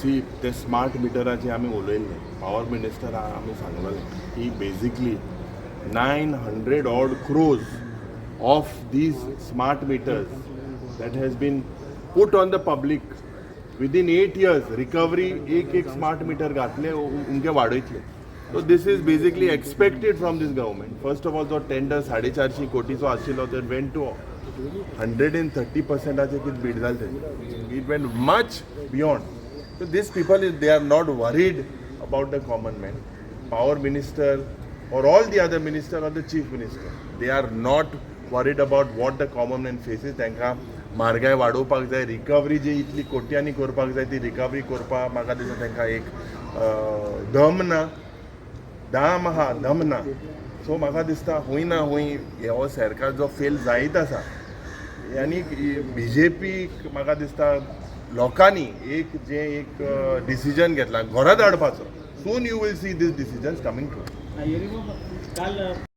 C ते smart मिटराचे आमी उलयल्ले power minister आमी सांगलेले की basically 900 odd crores of these smart meters that has been put on the public within 8 years recovery एक smart meter घातले उनके वाडयतले. So this is basically expected from this government. First of all, the tender 450 कोटीचो आशिल्लो that went to 130% कितें बीड जालें. It went much beyond. So these people, they are not worried about the common man. Power minister or all the other minister or the chief minister, they are not worried about what the common man faces. तांकां म्हारगाय वाडोवपाक जाय, recovery जी इतली कोट्यांनी करपाक जाय ती recovery करपाक म्हाका दिसता तांकां एक दम ना, दाम आहा दम ना. सो म्हाका दिसता हूंय ना हूंय हो सरकार जो फेल जायत आसा आनी BJP म्हाका दिसता लोकांनी एक डिसिजन घेतला घरांत हाडपाचो. Soon you will see this decisions coming true.